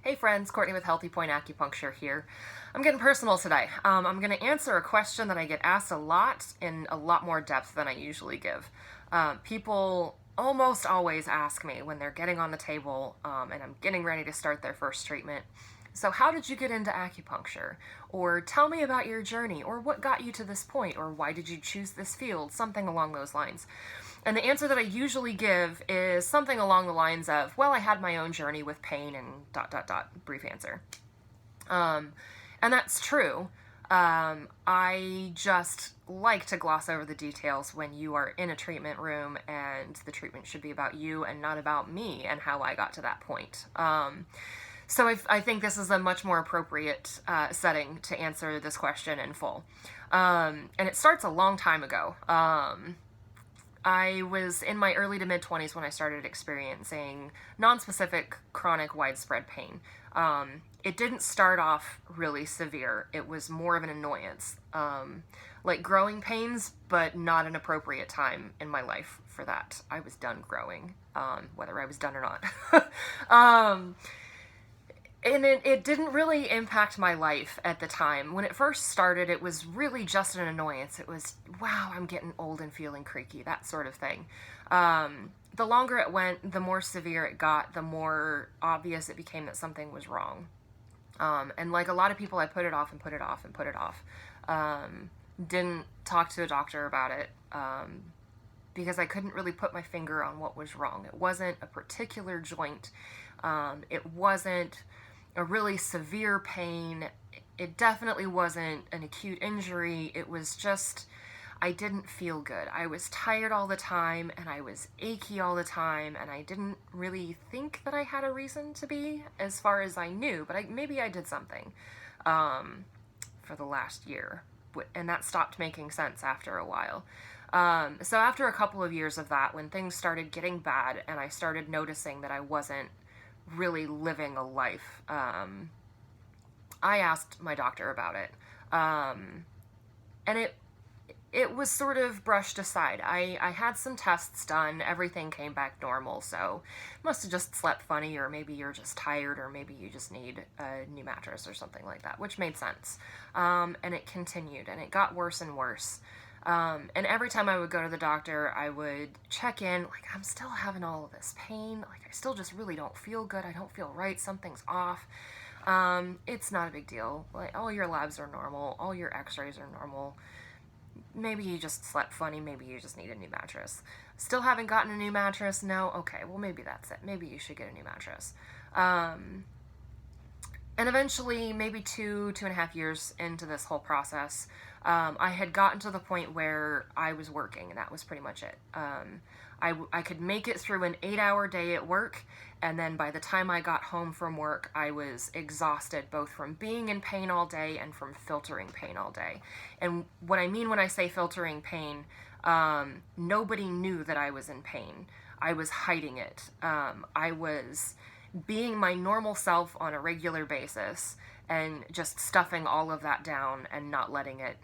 Hey friends, Courtney with Point Acupuncture here. I'm getting personal today. I'm going to answer a question that I get asked a lot in a lot more depth than I usually give. People almost always ask me when they're getting on the table and I'm getting ready to start their first treatment, so how did you get into acupuncture? Or tell me about your journey, or what got you to this point, or why did you choose this field? Something along those lines. And the answer that I usually give is something along the lines of, well, I had my own journey with pain and ... brief answer. And that's true. I just like to gloss over the details when you are in a treatment room and the treatment should be about you and not about me and how I got to that point. So I think this is a much more appropriate setting to answer this question in full. And it starts a long time ago. I was in my early to mid-20s when I started experiencing non-specific chronic widespread pain. It didn't start off really severe. It was more of an annoyance. Like growing pains, but not an appropriate time in my life for that. I was done growing, whether I was done or not. And it didn't really impact my life at the time. When it first started, it was really just an annoyance. It was, wow, I'm getting old and feeling creaky, that sort of thing. The longer it went, the more severe it got, the more obvious it became that something was wrong. And like a lot of people, I put it off and put it off and put it off. Didn't talk to a doctor about it because I couldn't really put my finger on what was wrong. It wasn't a particular joint. It wasn't a really severe pain. It definitely wasn't an acute injury. It was just, I didn't feel good. I was tired all the time and I was achy all the time and I didn't really think that I had a reason to be as far as I knew, but maybe I did something for the last year, and that stopped making sense after a while. So after a couple of years of that, when things started getting bad and I started noticing that I wasn't really living a life, I asked my doctor about it. And it was sort of brushed aside. I had some tests done, everything came back normal, so must have just slept funny, or maybe you're just tired, or maybe you just need a new mattress or something like that, which made sense. And it continued, and it got worse and worse. And every time I would go to the doctor, I would check in, like, I'm still having all of this pain, like, I still just really don't feel good, I don't feel right, something's off. It's not a big deal, like, all your labs are normal, all your x-rays are normal, maybe you just slept funny, maybe you just need a new mattress. Still haven't gotten a new mattress? No? Okay, well, maybe that's it, maybe you should get a new mattress. And eventually, maybe 2.5 years into this whole process, I had gotten to the point where I was working, and that was pretty much it. I could make it through an 8-hour day at work, and then by the time I got home from work, I was exhausted, both from being in pain all day and from filtering pain all day. And what I mean when I say filtering pain, nobody knew that I was in pain. I was hiding it. I was being my normal self on a regular basis and just stuffing all of that down and not letting it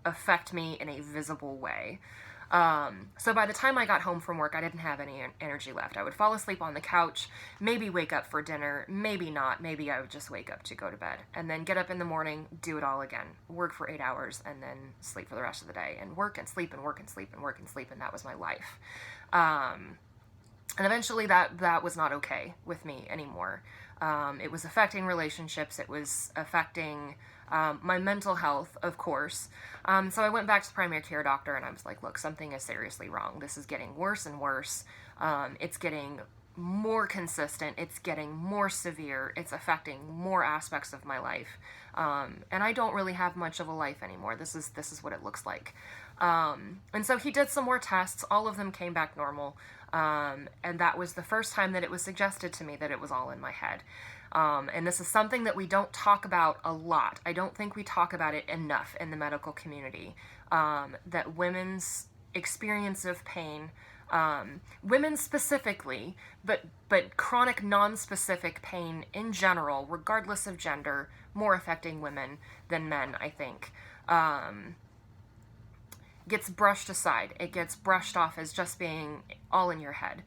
affect me in a visible way. So by the time I got home from work, I didn't have any energy left. I would fall asleep on the couch, maybe wake up for dinner, maybe not, maybe I would just wake up to go to bed, and then get up in the morning, do it all again, work for 8 hours, and then sleep for the rest of the day, and work and sleep and work and sleep and work and sleep, and that was my life. And eventually that was not okay with me anymore. It was affecting relationships, it was affecting my mental health, of course. So I went back to the primary care doctor and I was like, look, something is seriously wrong. This is getting worse and worse. It's getting more consistent. It's getting more severe. It's affecting more aspects of my life. And I don't really have much of a life anymore. This is what it looks like. And so he did some more tests. All of them came back normal. And that was the first time that it was suggested to me that it was all in my head. And this is something that we don't talk about a lot. I don't think we talk about it enough in the medical community, that women's experience of pain, women specifically, but chronic non-specific pain in general, regardless of gender, more affecting women than men, I think, gets brushed aside. It gets brushed off as just being all in your head.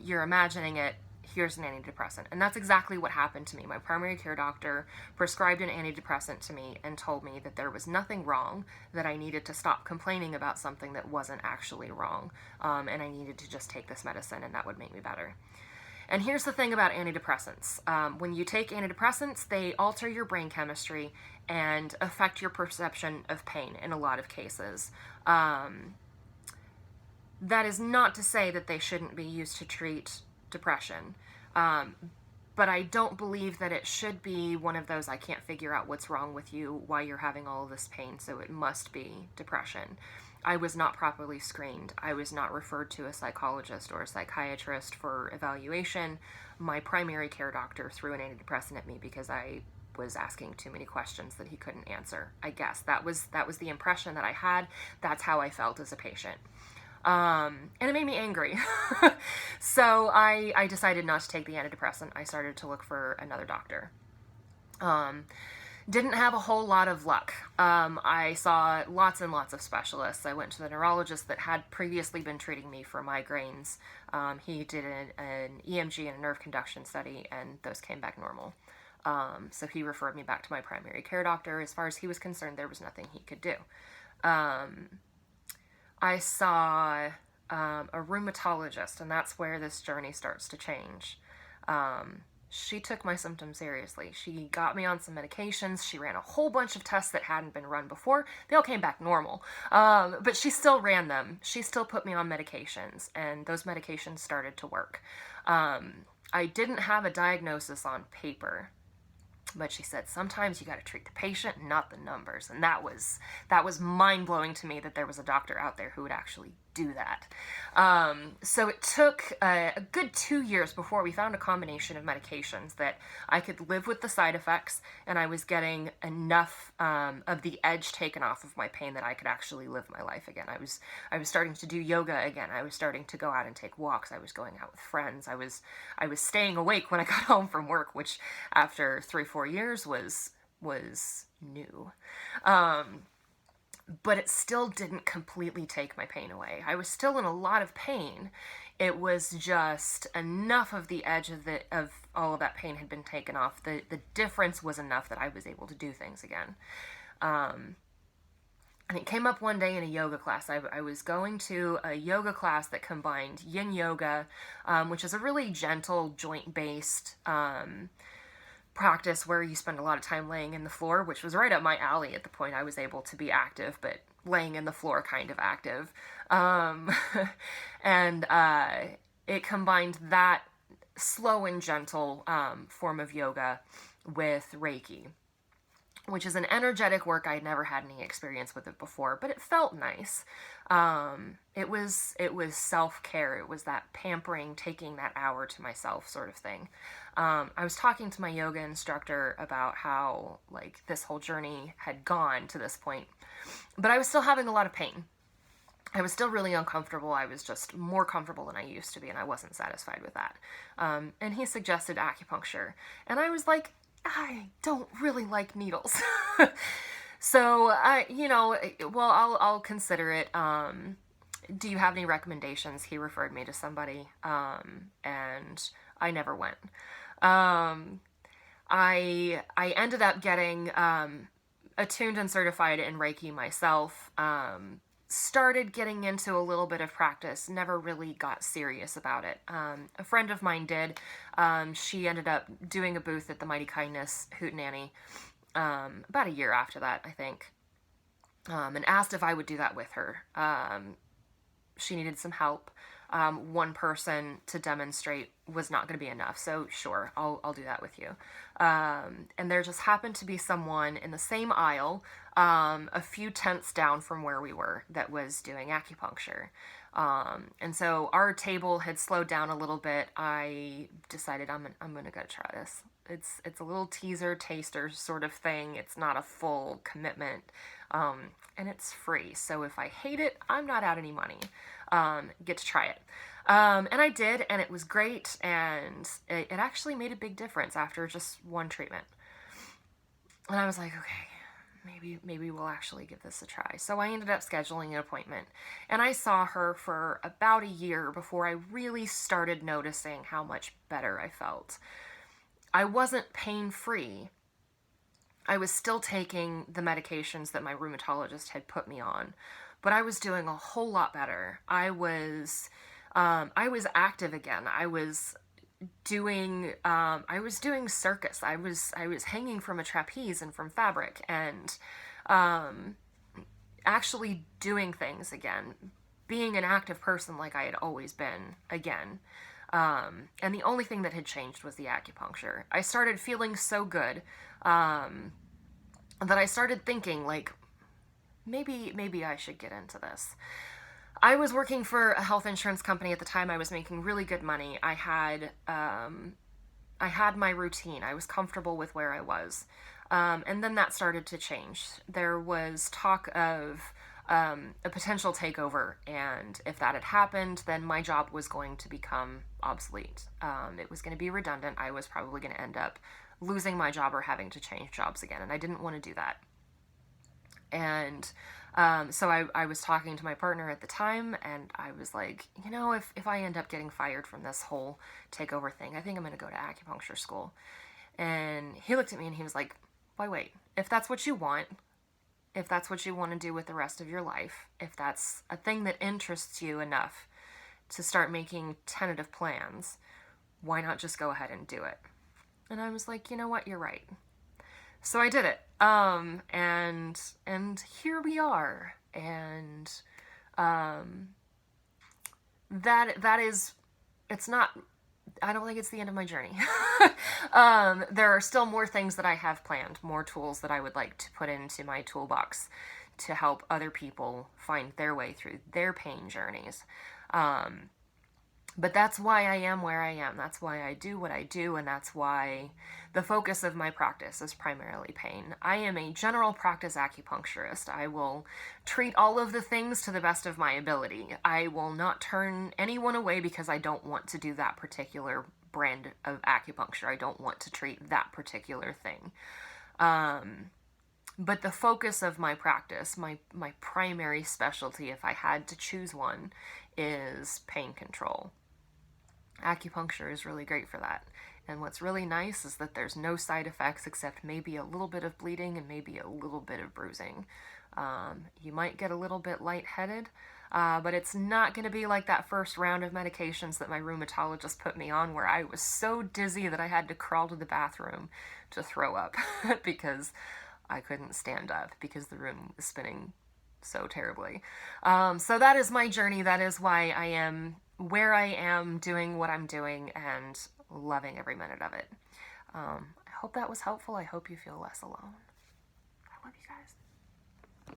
You're imagining it here's an antidepressant. And that's exactly what happened to me. My primary care doctor prescribed an antidepressant to me and told me that there was nothing wrong, that I needed to stop complaining about something that wasn't actually wrong, and I needed to just take this medicine and that would make me better. And here's the thing about antidepressants. When you take antidepressants, they alter your brain chemistry and affect your perception of pain in a lot of cases. That is not to say that they shouldn't be used to treat depression. But I don't believe that it should be one of those, I can't figure out what's wrong with you, why you're having all of this pain, so it must be depression. I was not properly screened. I was not referred to a psychologist or a psychiatrist for evaluation. My primary care doctor threw an antidepressant at me because I was asking too many questions that he couldn't answer. I guess that was the impression that I had. That's how I felt as a patient. And it made me angry. So I decided not to take the antidepressant. I started to look for another doctor. Didn't have a whole lot of luck. I saw lots and lots of specialists. I went to the neurologist that had previously been treating me for migraines. He did an EMG and a nerve conduction study, and those came back normal. So he referred me back to my primary care doctor. As far as he was concerned, there was nothing he could do. I saw a rheumatologist, and that's where this journey starts to change. She took my symptoms seriously. She got me on some medications. She ran a whole bunch of tests that hadn't been run before. They all came back normal. But she still ran them. She still put me on medications, and those medications started to work. I didn't have a diagnosis on paper, but she said, sometimes you got to treat the patient, not the numbers. And that was mind-blowing to me, that there was a doctor out there who would actually do that. So it took a good 2 years before we found a combination of medications that I could live with the side effects, and I was getting enough of the edge taken off of my pain that I could actually live my life again. I was starting to do yoga again. I was starting to go out and take walks. I was going out with friends. I was staying awake when I got home from work, which after 3-4 years was new. But it still didn't completely take my pain away. I was still in a lot of pain. It was just enough of the edge of all of that pain had been taken off. The difference was enough that I was able to do things again. And it came up one day in a yoga class. I was going to a yoga class that combined yin yoga, which is a really gentle, joint-based practice where you spend a lot of time laying in the floor, which was right up my alley at the point I was able to be active, but laying in the floor kind of active. And it combined that slow and gentle form of yoga with Reiki, which is an energetic work. I had never had any experience with it before, but it felt nice. It was self-care. It was that pampering, taking that hour to myself sort of thing. I was talking to my yoga instructor about how, like, this whole journey had gone to this point, but I was still having a lot of pain. I was still really uncomfortable. I was just more comfortable than I used to be, and I wasn't satisfied with that. And he suggested acupuncture, and I was like, I don't really like needles. So I'll consider it. Do you have any recommendations? He referred me to somebody, and I never went. I ended up getting attuned and certified in Reiki myself. Started getting into a little bit of practice, never really got serious about it. A friend of mine did. She ended up doing a booth at the Mighty Kindness Hootenanny about a year after that, I think, and asked if I would do that with her. She needed some help. One person to demonstrate was not going to be enough, so sure, I'll do that with you. And there just happened to be someone in the same aisle, a few tents down from where we were, that was doing acupuncture. And so our table had slowed down a little bit. I decided I'm gonna go try this. It's a little teaser taster sort of thing. It's not a full commitment, and it's free. So if I hate it, I'm not out any money. Get to try it. And I did, and it was great, and it actually made a big difference after just one treatment. And I was like, okay, maybe we'll actually give this a try. So I ended up scheduling an appointment, and I saw her for about a year before I really started noticing how much better I felt. I wasn't pain-free. I was still taking the medications that my rheumatologist had put me on, but I was doing a whole lot better. I was active again. I was doing circus. I was hanging from a trapeze and from fabric, and actually doing things again, being an active person like I had always been again. And the only thing that had changed was the acupuncture. I started feeling so good that I started thinking, like, maybe I should get into this. I was working for a health insurance company at the time. I was making really good money. I had my routine. I was comfortable with where I was. And then that started to change. There was talk of a potential takeover, and if that had happened, then my job was going to become obsolete. It was going to be redundant. I was probably going to end up losing my job or having to change jobs again, and I didn't want to do that. And so I was talking to my partner at the time, and I was like, if I end up getting fired from this whole takeover thing, I think I'm going to go to acupuncture school. And he looked at me and he was like, why wait? If that's what you want to do with the rest of your life, if that's a thing that interests you enough to start making tentative plans, why not just go ahead and do it? And I was like, you know what, you're right. So I did it. And here we are. And that is, it's not, I don't think it's the end of my journey. There are still more things that I have planned, more tools that I would like to put into my toolbox to help other people find their way through their pain journeys. But that's why I am where I am. That's why I do what I do, and that's why the focus of my practice is primarily pain. I am a general practice acupuncturist. I will treat all of the things to the best of my ability. I will not turn anyone away because I don't want to do that particular brand of acupuncture. I don't want to treat that particular thing. But the focus of my practice, my primary specialty, if I had to choose one, is pain control. Acupuncture is really great for that. And what's really nice is that there's no side effects except maybe a little bit of bleeding and maybe a little bit of bruising. You might get a little bit lightheaded, but it's not going to be like that first round of medications that my rheumatologist put me on, where I was so dizzy that I had to crawl to the bathroom to throw up because I couldn't stand up because the room was spinning so terribly. So that is my journey. That is why I am where I am, doing what I'm doing, and loving every minute of it. I hope that was helpful. I hope you feel less alone.